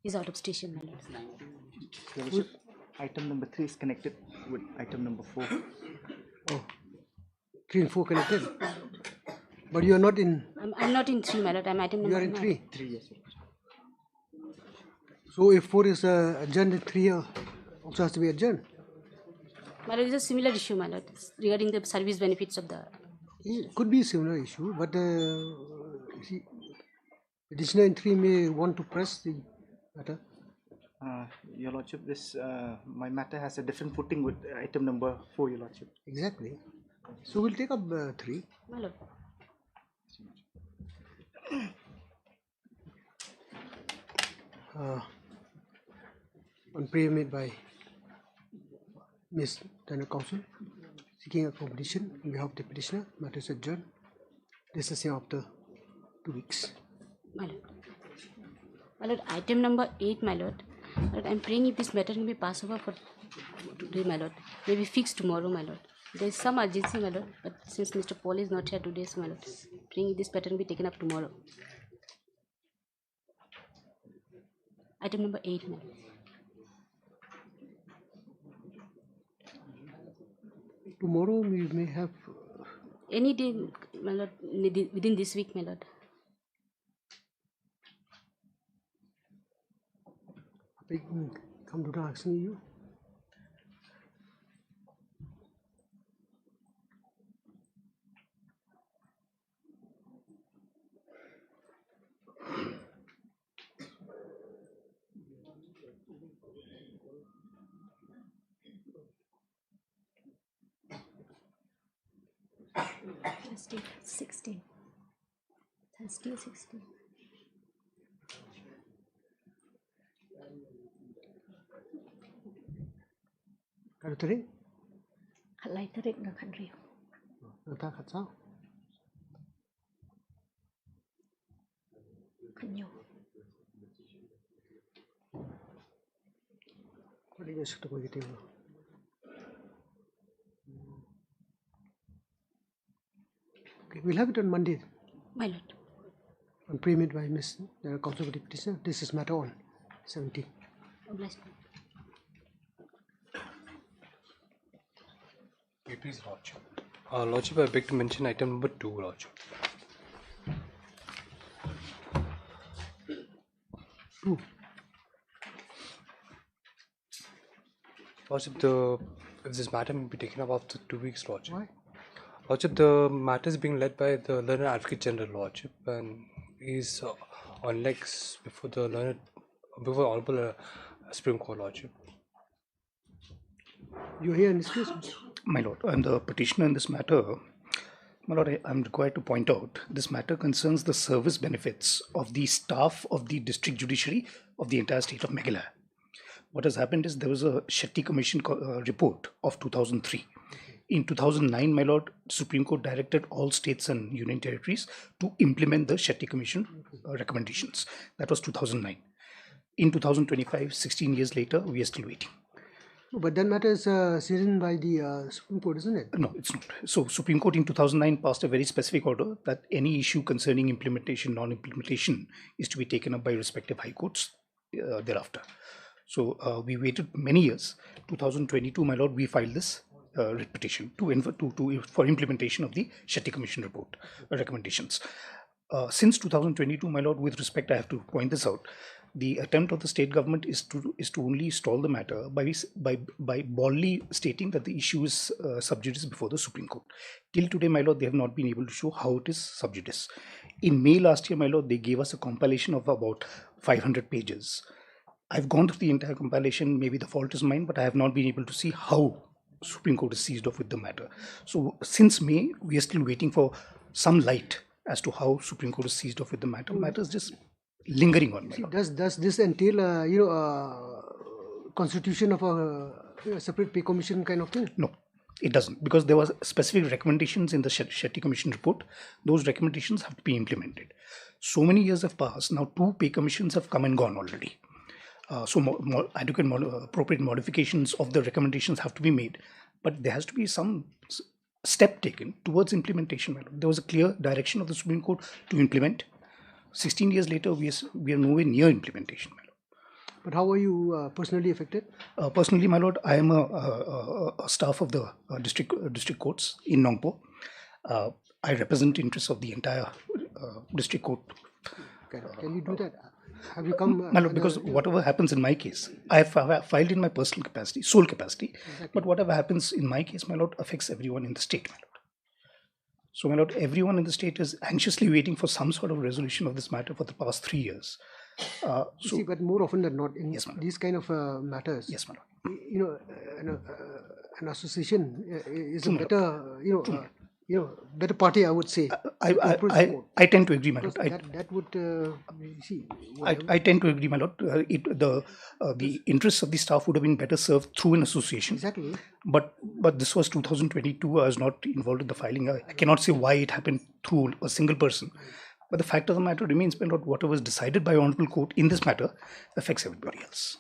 He's out of station, my lord. Your Lordship, item number 3 is connected with item number 4. Oh, 3 and 4 connected. But you are not in. I'm not in 3, my lord. I'm item number You are in 9. 3. 3, yes, Your Lordship. So if 4 is adjourned, then 3 also has to be adjourned. My lord, it's a similar issue, my lord, regarding the service benefits of the. It could be a similar issue, but see, petitioner in 3 may want to press the matter. Your Lordship, this my matter has a different footing with item number 4, Your Lordship. Exactly. So we'll take up 3. My lord. On prayer made by Ms. Dana Counsel, seeking accommodation on behalf of the petitioner, matter is adjourned. Discussing after 2 weeks. My lord. My lord, item number 8, my lord. My lord, I'm praying if this matter can be passed over for today, my lord. Maybe fixed tomorrow, my lord. There is some urgency, my lord, but since Mr. Paul is not here today, so my lord, praying if this matter can be taken up tomorrow. Item number 8, my lord. Tomorrow we may have. Any day, my lord, within this week, my lord. I can come to the asking you. Thursday, 16. Thursday, 16. Kalau tarik, Kalai tarik na country. nanti kat sao. Kanyo. Kau dia suka tu begitu. Okay, we'll have it on Monday. My lord. On prayer made by Ms. Dana Counsel for the petitioner. This is matter on 17. Bless me. Please, Lordship. Lordship, I beg to mention item number 2, Lordship. 2. Lordship, if this matter may be taken up after 2 weeks, Lordship. Why? Lordship, the matter is being led by the Learned Advocate General, Lordship, and he's on legs before the Honorable Supreme Court, Lordship. You here in this case? My Lord, I'm the petitioner in this matter. My Lord, I'm required to point out this matter concerns the service benefits of the staff of the district judiciary of the entire state of Meghalaya. What has happened is there was a Shetty Commission report of 2003. In 2009, my Lord, Supreme Court directed all states and union territories to implement the Shetty Commission recommendations. That was 2009. In 2025, 16 years later, we are still waiting. But that matter is seen by the Supreme Court, isn't it? No, it's not. So Supreme Court in 2009 passed a very specific order that any issue concerning implementation, non-implementation is to be taken up by respective high courts thereafter. So we waited many years. 2022, my Lord, we filed this writ petition for implementation of the Shetty Commission report recommendations. Since 2022, my Lord, with respect, I have to point this out. The attempt of the state government is to only stall the matter by boldly stating that the issue is sub judice before the Supreme Court. Till today, my Lord, they have not been able to show how it is sub judice. In May last year, my Lord, they gave us a compilation of about 500 pages. I've gone through the entire compilation. Maybe the fault is mine, but I have not been able to see how Supreme Court is seized off with the matter. So since May, we are still waiting for some light as to how Supreme Court is seized off with the matter. Matter is just lingering on. See, does this entail constitution of a separate pay commission kind of thing? No, it doesn't, because there was specific recommendations in the Shetty Commission report. Those recommendations have to be implemented. So many years have passed. Now 2 pay commissions have come and gone already. So more adequate, appropriate modifications of the recommendations have to be made. But there has to be some step taken towards implementation. There was a clear direction of the Supreme Court to implement. 16 years later, we are nowhere near implementation. But how are you personally affected? Personally, my lord, I am a staff of the district courts in Nongpo. I represent the interests of the entire district court. Can you do that? Have you come? My lord, because whatever happens in my case, I have filed in my personal capacity, sole capacity. Exactly. But whatever happens in my case, my lord, affects everyone in the state, my lord. So, my lord, everyone in the state is anxiously waiting for some sort of resolution of this matter for the past 3 years. See, but more often than not, in these kind of matters, yes, my lord. An association is a better, better party, I would say. I tend to agree, my lord. That would see. I tend to agree, my lord. The interests of the staff would have been better served through an association. Exactly. But this was 2022. I was not involved in the filing. I cannot say why it happened through a single person. But the fact of the matter remains, my lord, whatever was decided by Honorable Court in this matter affects everybody else.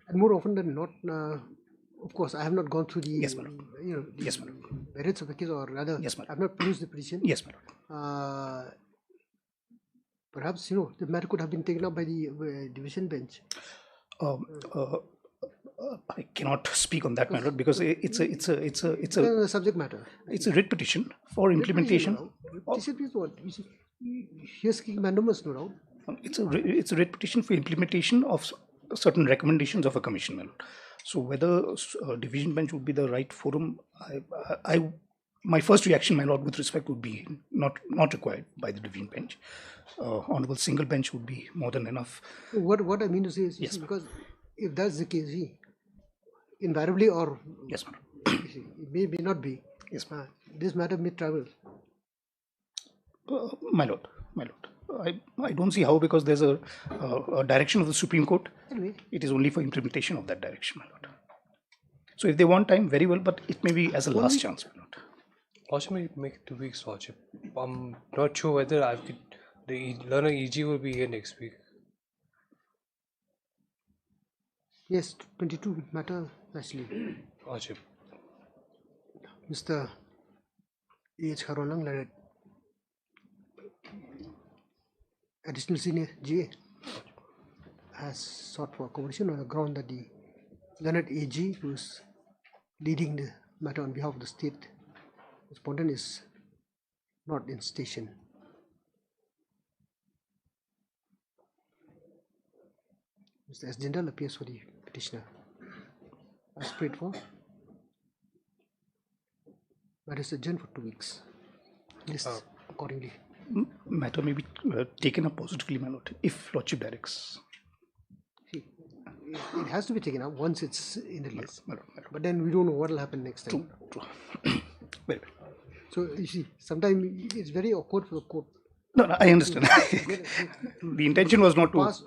And more often than not, of course, I have not gone through the merits of the case, or rather, I have not produced the petition. Yes, my lord. Perhaps the matter could have been taken up by the division bench. I cannot speak on that, my lord, because it's a subject matter. It's a writ petition for implementation. This is what you see. Here's mandamus, no doubt. It's a writ petition for implementation of certain recommendations of a commission, my lord. So whether division bench would be the right forum, my first reaction, my lord, with respect would be not required by the division bench. Honorable single bench would be more than enough. What I mean to say is, yes, because if that's the case, invariably, or yes, ma'am, it may not be. Yes, this matter may travel. My lord, I don't see how, because there's a direction of the Supreme Court. Anyway, it is only for implementation of that direction, my lord. So if they want time, very well, but it may be as a last chance, my lord. Also, may make it 2 weeks, Lordship. I'm not sure whether the learner EG will be here next week. Yes, 22 matter actually. Lordship. Mr. A.H. Harolang, like additional senior GA, has sought for accommodation on the ground that the learned AG, who is leading the matter on behalf of the state respondent, is not in station. Mr. S. Jindal appears for the petitioner. As prayed for, matter is adjourned for 2 weeks. List accordingly. Matter may be taken up positively, my lord, if lordship directs. See, it has to be taken up once it's in the list. But then we don't know what will happen next time. True. Very well. So you see, sometimes it's very awkward for the court. No, I understand. The intention was not to pass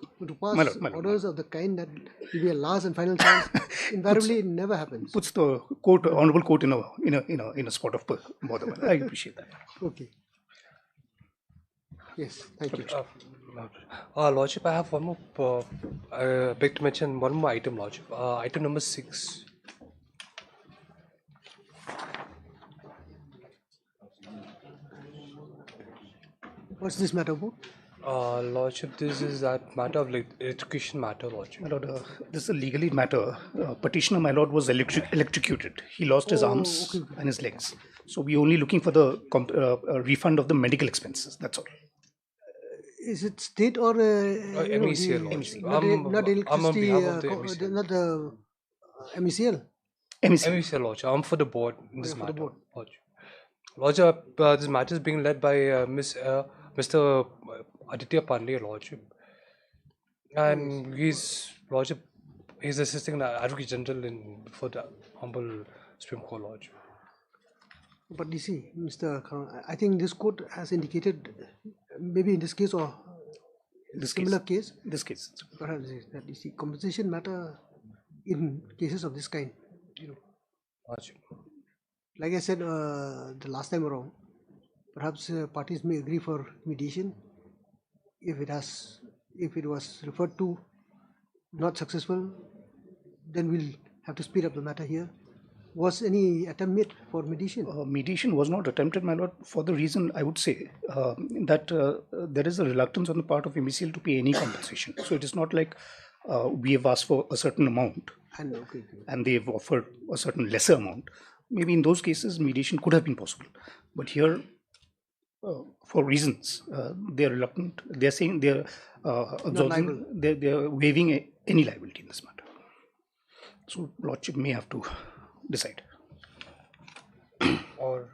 orders of the kind that will be a last and final chance. Invariably, it never happens. Puts the court, honorable court, in a spot of bother. I appreciate that. Okay. Yes, thank you. Lordship, I have one more. I beg to mention one more item, Lordship. Item number 6. What's this matter about? Lordship, this is that matter of electrocution matter, Lordship. My lord, this is a legally matter. Petitioner, my lord, was electrocuted. He lost his arms and his legs. So we're only looking for the refund of the medical expenses. That's all. Is it state or MECL? Not electricity, I'm on behalf of the MECL. not the MECL? MECL, Lordship. I'm for the board in this matter, Lordship. Lordship, this matter is being led by Mr. Aditya Pandey, Lordship. And he's assisting the Advocate General before the Humble Supreme Court, Lordship. But you see, Mr. Karan, I think this court has indicated, maybe in this case or similar case, perhaps that you see compensation matter in cases of this kind. Like I said the last time around, perhaps parties may agree for mediation if it was referred to not successful, then we'll have to speed up the matter here. Was any attempt made for mediation? Mediation was not attempted, my lord, for the reason I would say that there is a reluctance on the part of MECL to pay any compensation. So it is not like we have asked for a certain amount And and they've offered a certain lesser amount, maybe in those cases mediation could have been possible. But here, for reasons, they're reluctant. They're saying they're absolving, they're waiving any liability in this matter. So Lordship may have to decide. Or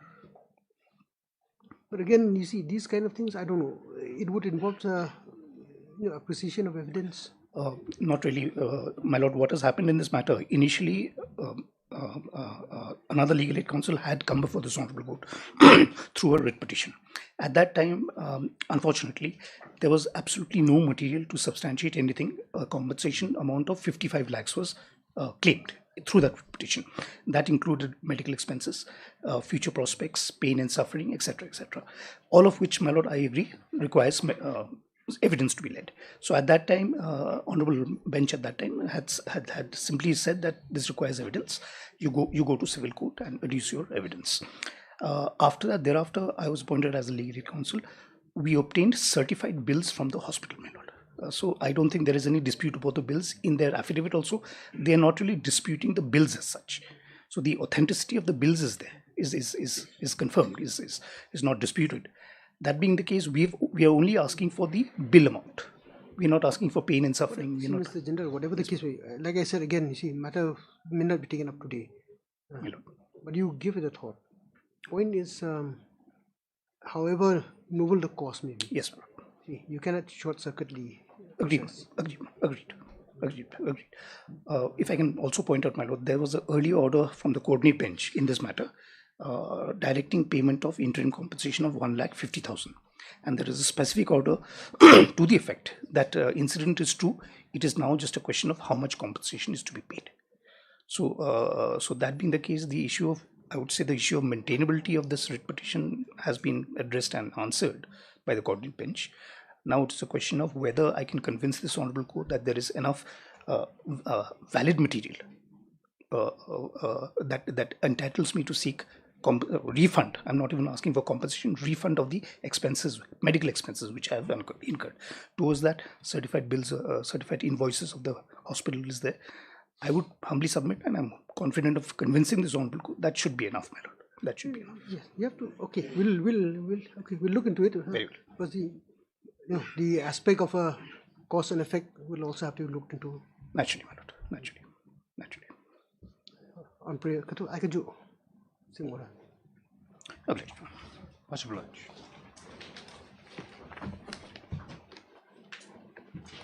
But again, you see, these kind of things, I don't know. It would involve acquisition of evidence. Not really, my lord. What has happened in this matter? Initially, another legal aid counsel had come before this honourable court through a writ petition. At that time, unfortunately, there was absolutely no material to substantiate anything. A compensation amount of 55 lakhs was claimed through that petition. That included medical expenses, future prospects, pain and suffering, etc., etc. All of which, my lord, I agree, requires evidence to be led. So at that time, honorable bench at that time had simply said that this requires evidence. You go to civil court and adduce your evidence. Thereafter, I was appointed as a legal aid counsel. We obtained certified bills from the hospital, my lord. So I don't think there is any dispute about the bills. In their affidavit also, they are not really disputing the bills as such. So the authenticity of the bills is there, is confirmed, is not disputed. That being the case, we are only asking for the bill amount. We are not asking for pain and suffering. See, Mr. General, whatever the case may be, like I said again, you see, matter may not be taken up today. But you give it a thought. Point is, however noble the cause may be. Yes, ma'am. See, you cannot short circuit the Agreed. process. Agreed. If I can also point out, my lord, there was an earlier order from the coordinate bench in this matter, directing payment of interim compensation of 1,50,000, and there is a specific order to the effect that incident is true. It is now just a question of how much compensation is to be paid. So, so that being the case, the issue of, I would say, the issue of maintainability of this writ petition has been addressed and answered by the coordinate bench. Now it's a question of whether I can convince this honorable court that there is enough valid material that entitles me to seek refund. I'm not even asking for compensation, refund of the expenses, medical expenses which I have incurred. Towards that, certified bills, certified invoices of the hospital is there. I would humbly submit, and I'm confident of convincing this honorable court that should be enough, my lord. That should be enough. Yes, you have to. Okay, we'll look into it. Very well. Because the aspect of a cause and effect will also have to be looked into. Naturally, my lord. Naturally. On prayer, I can do. Agreed. much obliged.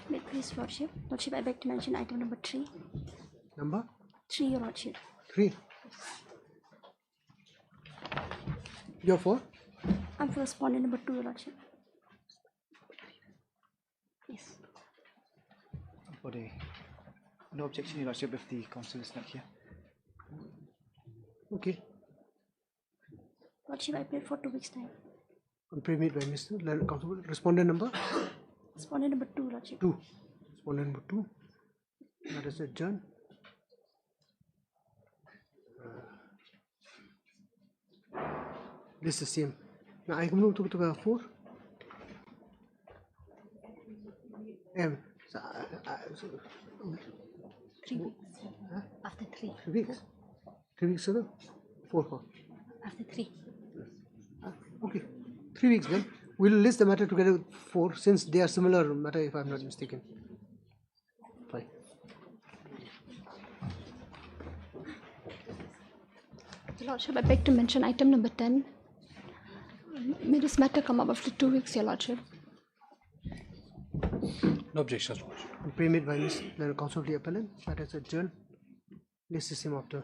Wait, please, Lordship. Lordship, I beg to mention item number 3. Number 3, Your Lordship. 3. You're for? I'm for respondent number 2, Your Lordship. Yes. No objection, Your Lordship, if the counsel is not here. Okay. Lordship, I played for 2 weeks' time. On prayer made by Mr. Leonard Constable. Respondent number Respondent number 2, Lordship. 2. Respondent number 2. That is adjourned. This is the same. Now I move to 4. M. 3 weeks. After 3. 3 weeks. 3 weeks ago? 4. After 3. Okay. 3 weeks then. We'll list the matter together with 4 since they are similar matter if I'm not mistaken. Fine. Your Lordship, I beg to mention item number 10. May this matter come up after 2 weeks, Your Lordship? No objections, Lordship. Pray made by Ms. Leonard Counsel of the Appellant. Matter is adjourned. This is him after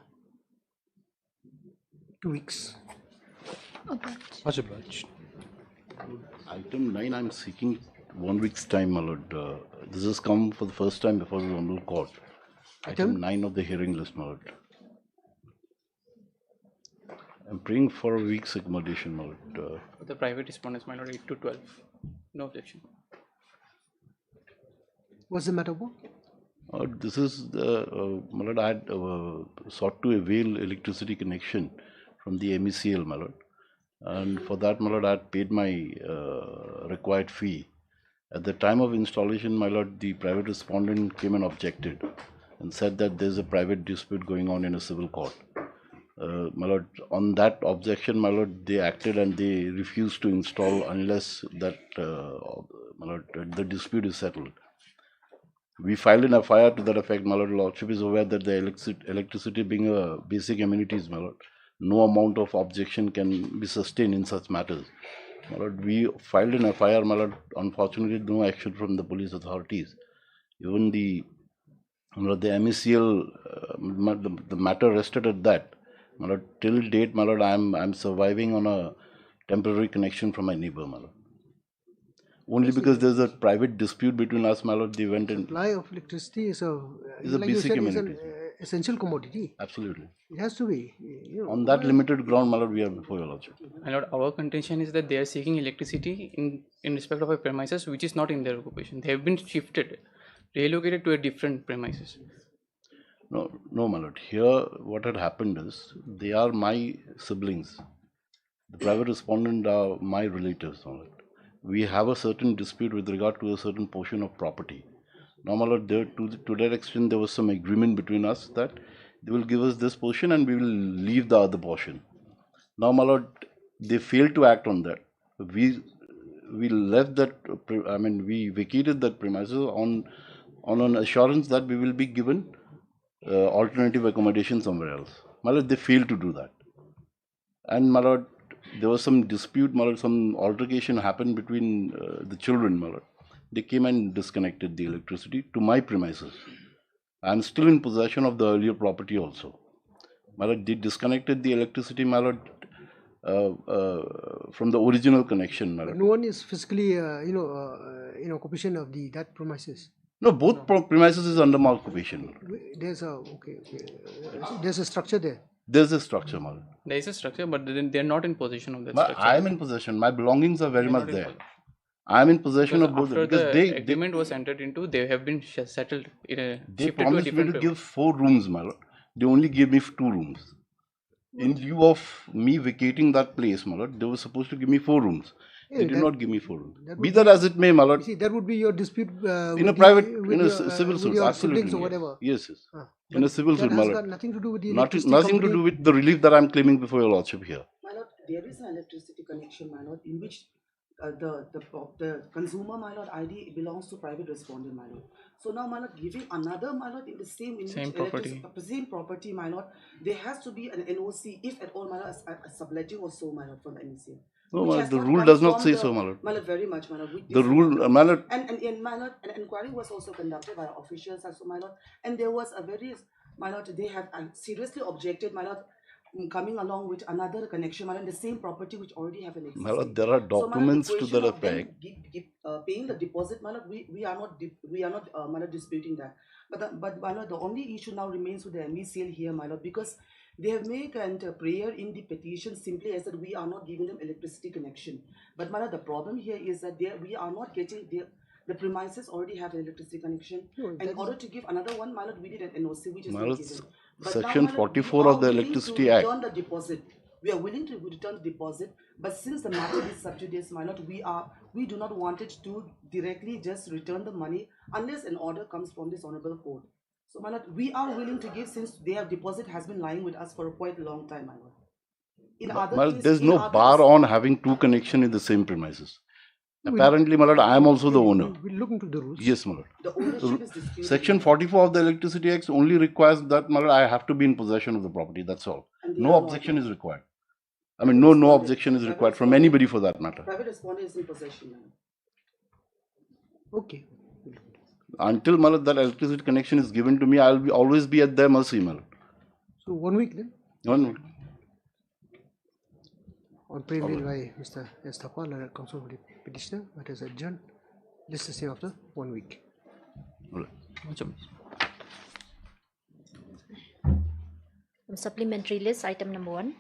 2 weeks. Obliged. Much obliged. Item 9, I'm seeking 1 week's time, my lord. This has come for the first time before the Honorable Court. Item 9 of the hearing list, my lord. I'm praying for a week's accommodation, my lord. The private respondents, my lord, 8 to 12. No objection. What's the matter about? This is the, my lord, I had sought to avail electricity connection from the MECL, my lord. And for that, my lord, I had paid my required fee. At the time of installation, my lord, the private respondent came and objected and said that there's a private dispute going on in a civil court. My lord, on that objection, my lord, they acted and they refused to install unless that, my lord, the dispute is settled. We filed an FIR to that effect, my lord. Lordship is aware that the electricity being a basic amenities, my lord, no amount of objection can be sustained in such matters. My lord, we filed an FIR, my lord. Unfortunately, no action from the police authorities. Even the, my lord, the MECL, the matter rested at that. My lord, till date, my lord, I'm surviving on a temporary connection from my neighbor, my lord. Only because there's a private dispute between us, my lord, they went and... Supply of electricity is a, like basic amenity. is an essential commodity. Absolutely. It has to be. On that limited ground, my lord, we are before your lordship. My lord, our contention is that they are seeking electricity in respect of a premises which is not in their occupation. They have been shifted, relocated to a different premises. No, my lord. Here, what had happened is, they are my siblings. The private respondent are my relatives, my lord. We have a certain dispute with regard to a certain portion of property. Now, my lord, to that extent, there was some agreement between us that they will give us this portion and we will leave the other portion. Now, my lord, they failed to act on that. We left that, I mean, we vacated that premises on an assurance that we will be given alternative accommodation somewhere else. My lord, they failed to do that. And my lord, there was some dispute, my lord, some altercation happened between the children, my lord. They came and disconnected the electricity to my premises. I am still in possession of the earlier property also. My lord, they disconnected the electricity, my lord, from the original connection, my lord. No one is physically, in occupation of that premises. No, both premises is under my occupation. There's a there's a structure there. There's a structure, my lord. There is a structure, but they are not in possession of that structure. I am in possession. My belongings are very much there. I am in possession of both. After the agreement was entered into, they have been settled in a they promised me to give 4 rooms, my lord. They only gave me 2 rooms. In lieu of me vacating that place, my lord, they were supposed to give me 4 rooms. They did not give me 4 rooms. Be that as it may, my lord. See, that would be your dispute in a private, in a civil suit, absolutely. Or whatever. Yes. In a civil suit, my lord. That has got nothing to do with the nothing to do with the relief that I am claiming before your lordship here. My lord, there is an electricity connection, my lord, in which the consumer, my lord, ID belongs to private respondent, my lord. So now, my lord, giving another, my lord, in the same property, my lord, there has to be an NOC, if at all, my lord, a subletting or so, my lord, from the MECL. No, my lord, the rule does not say so, my lord. My lord, very much, my lord. The rule, my lord. And my lord, an inquiry was also conducted by officials, also, my lord, and there was a very, my lord, they have seriously objected, my lord, coming along with another connection, my lord, the same property which already have an existing. My lord, there are documents to that effect. Paying the deposit, my lord, we are not my lord, disputing that. But my lord, the only issue now remains with the MECL here, my lord, because they have made a prayer in the petition simply as that we are not giving them electricity connection. But my lord, the problem here is that we are not getting the premises already have an electricity connection. And in order to give another one, my lord, we did an NOC, which is not given. But Section now, 44 of the Electricity Act. Return the deposit. We are willing to return the deposit, but since the matter is sub judice, my lord, we do not want it to directly just return the money unless an order comes from this honorable court. So, my lord, we are willing to give since their deposit has been lying with us for a quite long time, my lord. In other cases, there's no bar on having 2 connections in the same premises. Apparently, my lord, I am also the owner. We'll look into the rules. Yes, my lord. The ownership is disputed. Section 44 of the Electricity Act only requires that, my lord, I have to be in possession of the property. That's all. No objection is required. I mean, no objection is required from anybody for that matter. Private respondent is in possession, man. Okay. Until, my lord, that electricity connection is given to me, I will always be at their mercy, my lord. So 1 week then? 1 week. On pre-mail by Mr. S. Thapar, Learned Counsel for the petitioner, that is adjourned. This is after 1 week. Supplementary list, item number 1.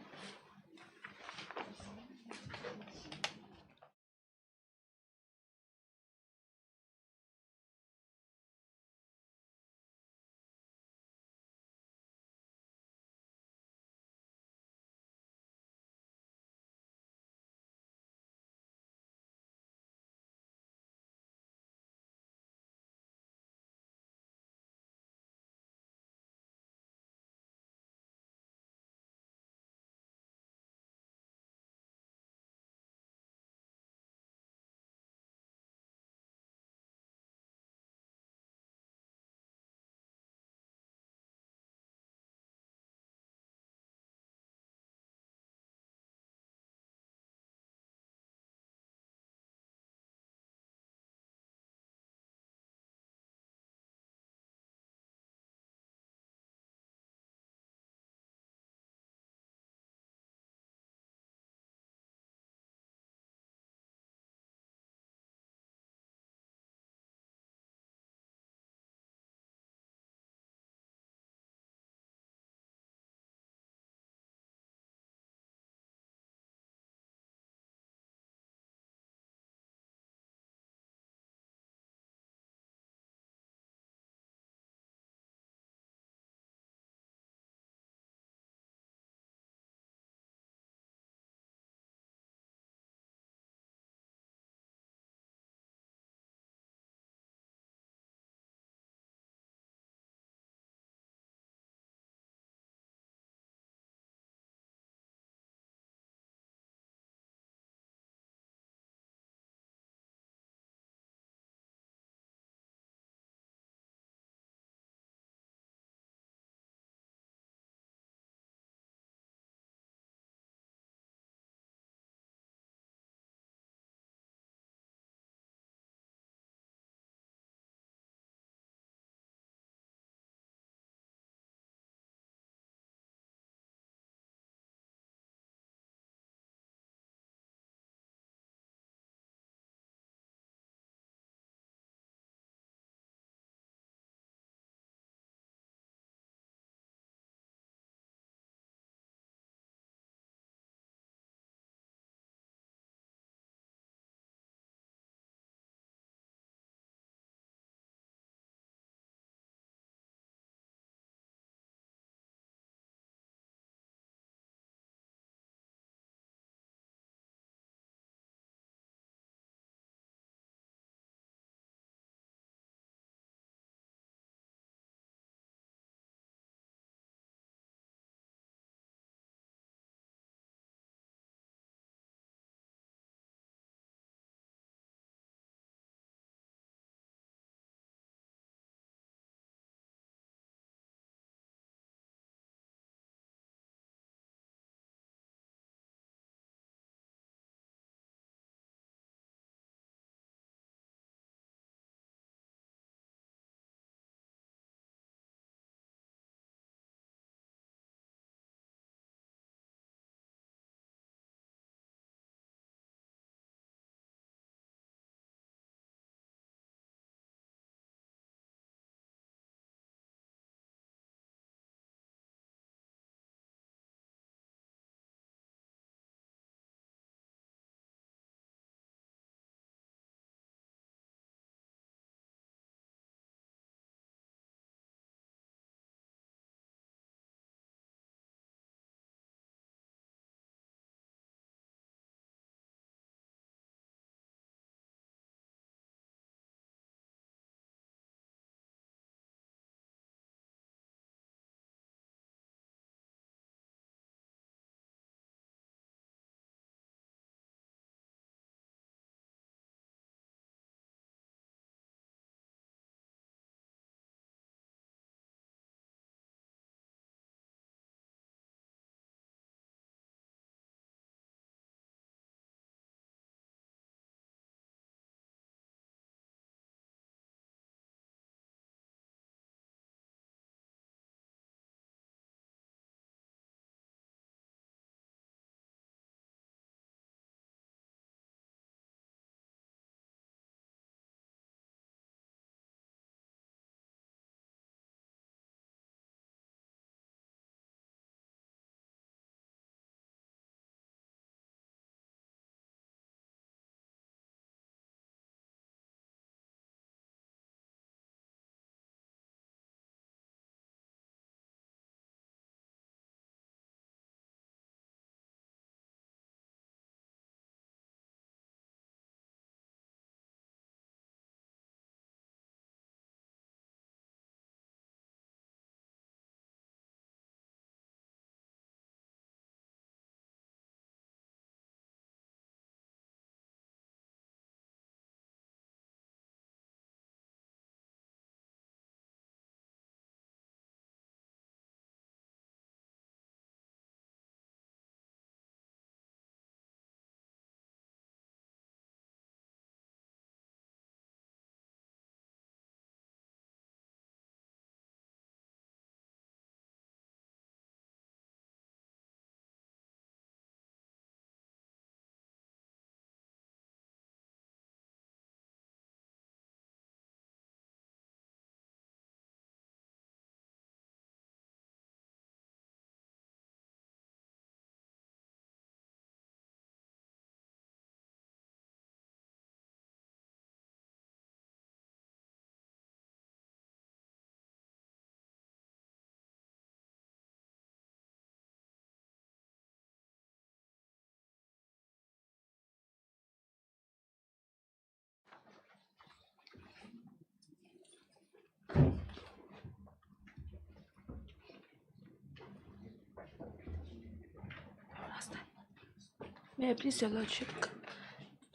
May I please, Your Lordship?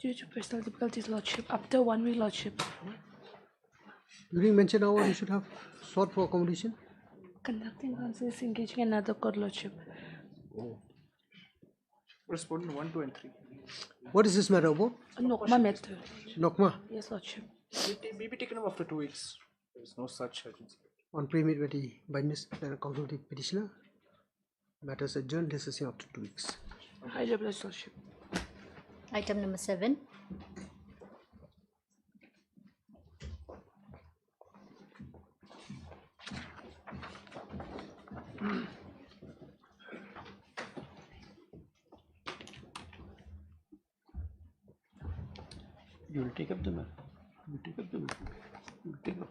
Due to personal difficulties, Lordship, after 1 week, Lordship, During mentioned hour, you should have sought for accommodation. conducting counsel is engaging another court, Lordship. Respondent 1, 2, and 3. What is this matter about? Nokma method. Nokma, Yes, Lordship. It may be taken up after 2 weeks. There is no such urgency. on pre-meet by Ms. Counsel to petitioner. Matters adjourned. This is after 2 weeks. High Judge, Lordship. Item number 7. You will take up the matter. You will take up the matter. You will take up.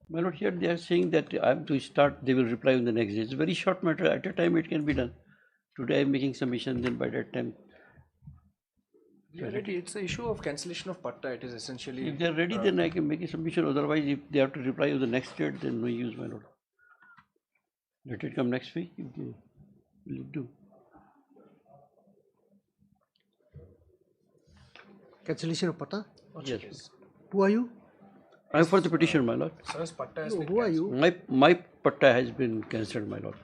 My lord, here they are saying that I am to start, they will reply on the next day. It's a very short matter. At a time it can be done. Today I am making submission, then by that time. We are ready. It's the issue of cancellation of patta. It is essentially. If they are ready, then I can make a submission. Otherwise, if they have to reply on the next date, then no use, my lord. Let it come next week. If they will do. Cancellation of pata. Yes. Who are you? I am for the petition, my lord. Sir's patta has No, been who are you? My patta has been cancelled, my lord.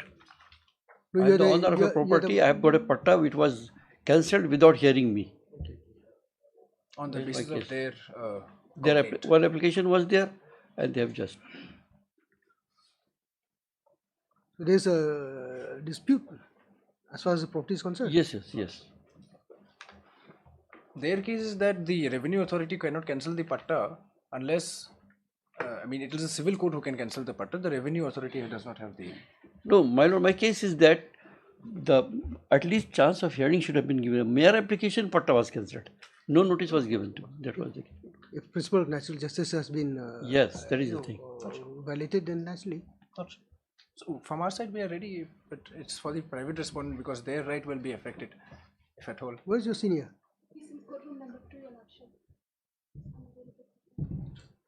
No, I am the owner of a property. I have got a patta which was cancelled without hearing me. on the basis of their Their complaint. one application was there, and they have just. There is a dispute as far as the property is concerned. Yes, yes, yes. Their case is that the revenue authority cannot cancel the patta unless, I mean, it is a civil court who can cancel the patta. The revenue authority does not have the. No, my lord, my case is that the at least chance of hearing should have been given. A mere application patta was cancelled. No notice was given to. That was the case. If principle of natural justice has been Yes, that is the thing. violated, then naturally. So from our side, we are ready, but it's for the private respondent because their right will be affected, if at all. Where is your senior? He's in courtroom number 2, Your Lordship.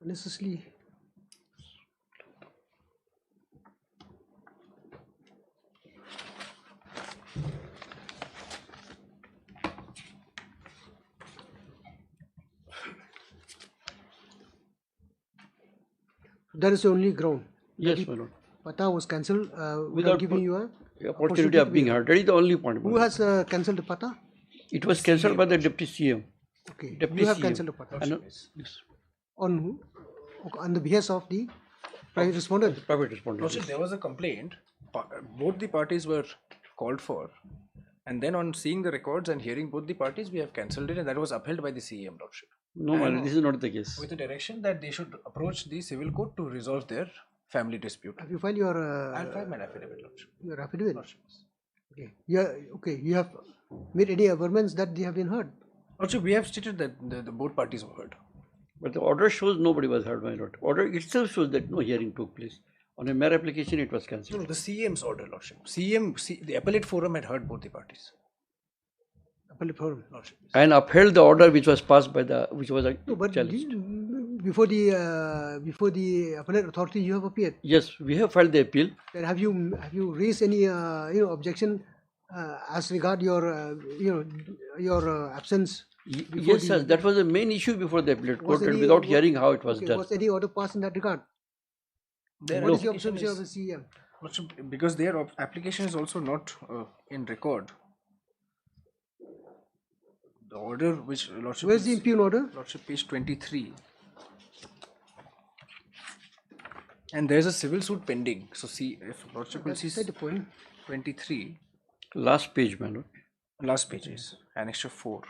Unnecessarily. That is the only ground. Yes, my lord. Pata was cancelled without Without giving you a Opportunity of being heard. That is the only point. my Who lord. has cancelled the Pata? It was cancelled by the deputy CM. Okay, Deputy you have CM. cancelled the Pata. Yes. On who? Okay, on the behest of the private respondent. Private respondent. Also, there was a complaint. Both the parties were called for, and then on seeing the records and hearing both the parties, we have cancelled it, and that was upheld by the CEM Lordship. No, my lord, this is not the case. With the direction that they should approach the civil court to resolve their family dispute. Have you filed your I'll file my affidavit, Lordship. your affidavit? Lordship. Okay. Yeah. Okay. You have made any averments that they have been heard? Lordship, we have stated that the both parties were heard. But the order shows nobody was heard, my lord. Order itself shows that no hearing took place. On a mere application, it was cancelled. No, the CEM's order, Lordship. The appellate forum had heard both the parties. Appellate forum. Lordship. And upheld the order which was passed by the which was No, but challenged. before the appellate authority, you have appeared. Yes, we have filed the appeal. Then have you raised any objection as regard your your absence? Yes, sir. That was the main issue before the appellate Was court, and any- without was- hearing how it was Okay, done. was any order passed in that regard? Their What is your application observation of the CEM? Lordship, because their application is also not in record. The order which Lordship Where's the is- impugn order? Lordship, page 23. And there's a civil suit pending. So see if Lordship will see That's the point. 23. Last page, my lord. Last page is annexure 4.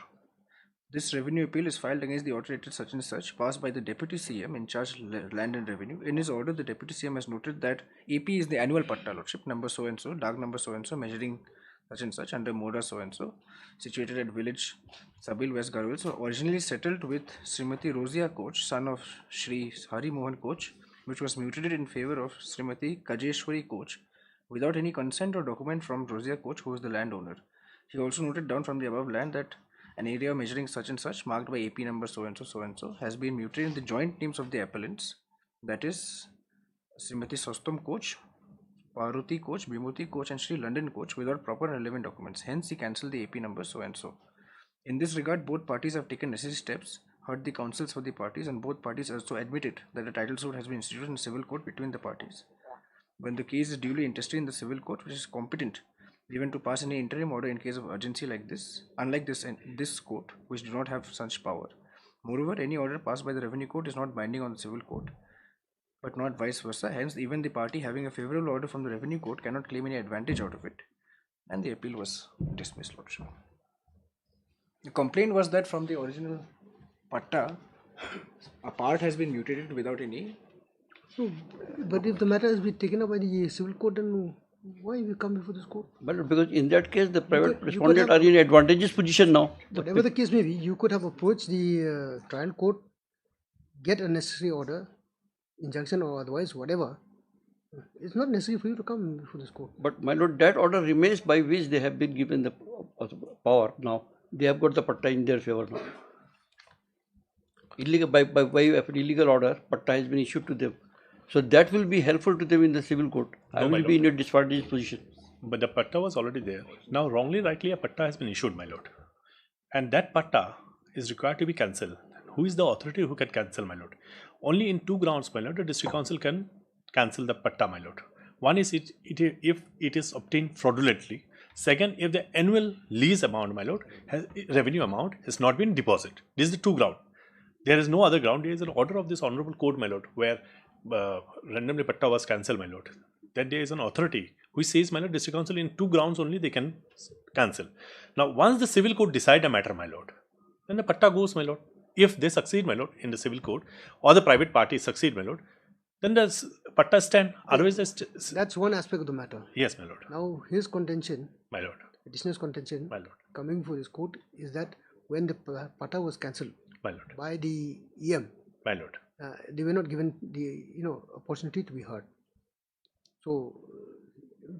This revenue appeal is filed against the order dated such and such, passed by the Deputy CM in charge land and revenue. In his order, the Deputy CM has noted that AP is the annual patta, Lordship, number so and so, dark number so and so, measuring such and such, under Moda so and so, situated at village Sabil, West Garwal. So originally settled with Srimati Rosia Koch, son of Shri Hari Mohan Koch, which was mutated in favor of Srimati Kajeshwari Koch, without any consent or document from Rosia Koch, who is the landowner. He also noted down from the above land that an area measuring such and such, marked by AP number so and so, has been mutated in the joint names of the appellants, that is Srimati Sostom Koch, Parvati coach, Bhimuti coach and Sri London coach without proper and relevant documents. Hence, he cancelled the AP number so and so. In this regard, both parties have taken necessary steps, heard the counsels for the parties, and both parties also admitted that a title suit has been instituted in civil court between the parties. When the case is duly intested in the civil court, which is competent even to pass any interim order in case of urgency like this, unlike this court, which do not have such power. Moreover, any order passed by the revenue court is not binding on the civil court, but not vice versa. Hence, even the party having a favorable order from the revenue court cannot claim any advantage out of it. And the appeal was dismissed, Lordship. The complaint was that from the original patta, a part has been mutated without any. No, but if the matter has been taken up by the civil court, then why we come before this court? But because in that case, the private you could respondent have- are in advantageous position now. Whatever the case may be, you could have approached the trial court, get a necessary order, injunction or otherwise, whatever. It's not necessary for you to come before this court. But my lord, that order remains by which they have been given the power now. They have got the patta in their favor now. Illegal by way of an illegal order, patta has been issued to them. So that will be helpful to them in the civil court. I No, my will be in a disadvantaged position. But the patta was already there. Now, wrongly, rightly, a patta has been issued, my lord. And that patta is required to be cancelled. Who is the authority who can cancel, my lord? Only in two grounds, my lord, the district council can cancel the patta, my lord. One is if it is obtained fraudulently. Second, if the annual lease amount, my lord, revenue amount has not been deposited. This is the two ground. There is no other ground. There is an order of this honorable court, my lord, where randomly patta was cancelled, my lord. That there is an authority which says, my lord, district council in two grounds only they can cancel. Now, once the civil court decide a matter, my lord, then the patta goes, my lord. If they succeed, my lord, in the civil court, or the private party succeed, my lord, then the patta stand. Otherwise, that's one aspect of the matter. Yes, my lord. Now, his contention, my lord, petitioner's contention, my lord, coming before this court is that when the patta was cancelled, my lord, by the EM, my lord, they were not given the opportunity to be heard. So,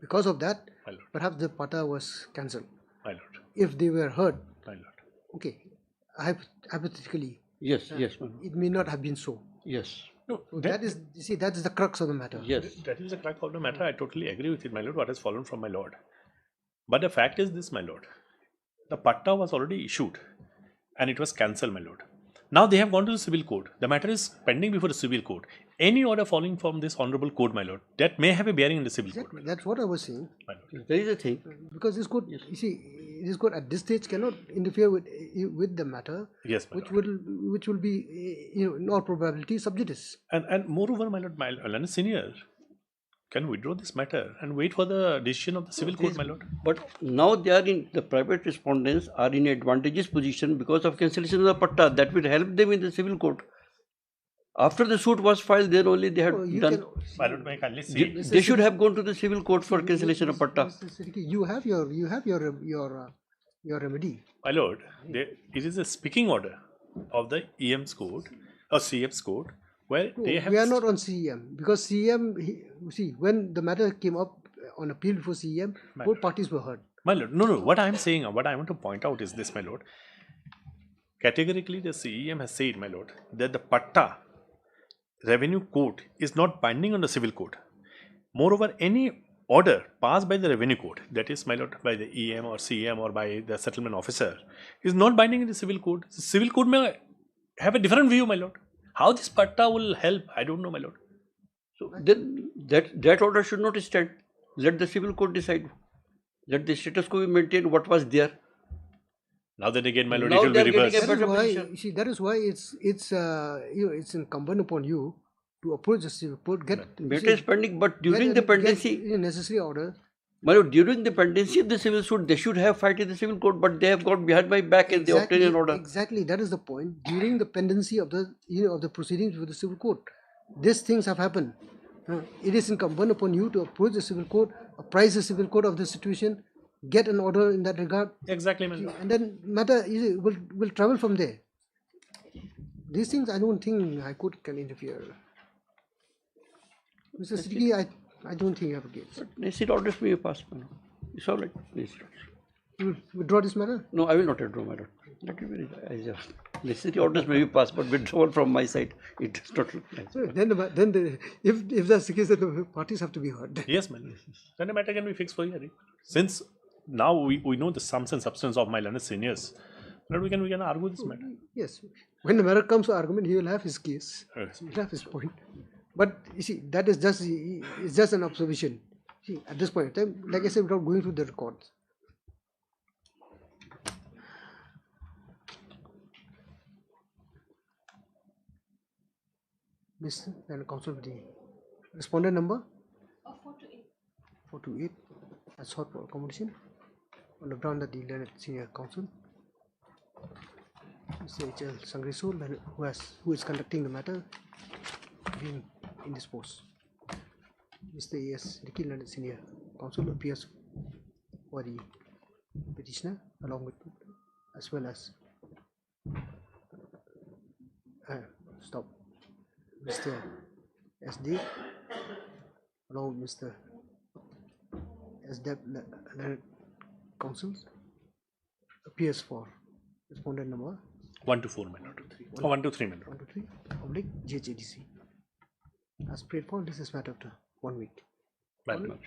because of that, perhaps the patta was cancelled. My lord. If they were heard, my lord. Okay, hypothetically, yes, it may not have been so. Yes. No, so that is, you see, that is the crux of the matter. Yes, that is the crux of the matter. I totally agree with it, my lord. What has fallen from my lord, but the fact is this, my lord. The patta was already issued, and it was cancelled, my lord. Now they have gone to the civil court. The matter is pending before the civil court. Any order falling from this honorable court, my lord, that may have a bearing in the civil court. That's what I was saying. My lord. There is a thing. Because this court, you see, this court at this stage cannot interfere with the matter. Yes, my which will be, in all probability, sub judice. And moreover, my lord, my learned senior can withdraw this matter and wait for the decision of the civil court, my lord. But now they are in, the private respondents are in advantageous position because of cancellation of the patta. That will help them in the civil court. After the suit was filed, then only they had done. My lord, may I kindly see? They should have gone to the civil court for cancellation of patta. You have your remedy. My lord, it is a speaking order of the EM's court or CF's court. Where they have. We are not on CEM because CEM. See, when the matter came up on appeal before CEM, both parties were heard. My lord, no. What I am saying, what I want to point out is this, my lord. Categorically, the CEM has said, my lord, that the patta revenue court is not binding on the civil court. Moreover, any order passed by the revenue court, that is, my lord, by the EM or CEM or by the settlement officer, is not binding in the civil court. The civil court may have a different view, my lord. How this patta will help, I don't know, my lord. So then that order should not stand. Let the civil court decide. Let the status quo be maintained. What was there. Now that again, my lord, now it will be reversed. That is why it's incumbent upon you to approach the civil court. Matter is pending, but during the pendency, necessary order. My lord, during the pendency of the civil suit, they should have fight in the civil court, but they have got behind my back and they obtained an order. Exactly, that is the point. During the pendency of the proceedings with the civil court, these things have happened. It is incumbent upon you to approach the civil court, apprise the civil court of the situation, get an order in that regard. Exactly, my lord. And then matter will travel from there. These things, I don't think High Court can interfere. Mr. Siddiqui, I don't think you have a case. Necessary orders may pass. It's all right. You will withdraw this matter? No, I will not withdraw, my lord. Let it be. Necessity orders may be passed, but withdrawal from my side, it does not look like. So if that's the case, then the parties have to be heard. Yes, my lord. Then the matter can be fixed for hearing. Since now we know the sums and substance of my learned seniors, but we can argue this matter. Yes. When the matter comes to argument, he will have his case. Yes. He will have his point. But you see, that is just an observation. See, at this point in time, like I said, without going through the records. Mr. and counsel with the respondent number 428 has sought for accommodation on the ground that the learned senior counsel Mr. H.L. Sangreso, who is conducting the matter, being indisposed. Mr. A.S. Ricky, learned senior counsel, appears for the petitioner along with as well as Mr. S.D. along with Mr. S.D. learned counsels appears for respondent number 1 to 4, my lord. 1 to 3, my lord. 1 to 3 public GHADC. As prayed for, this is matter after 1 week. My lord.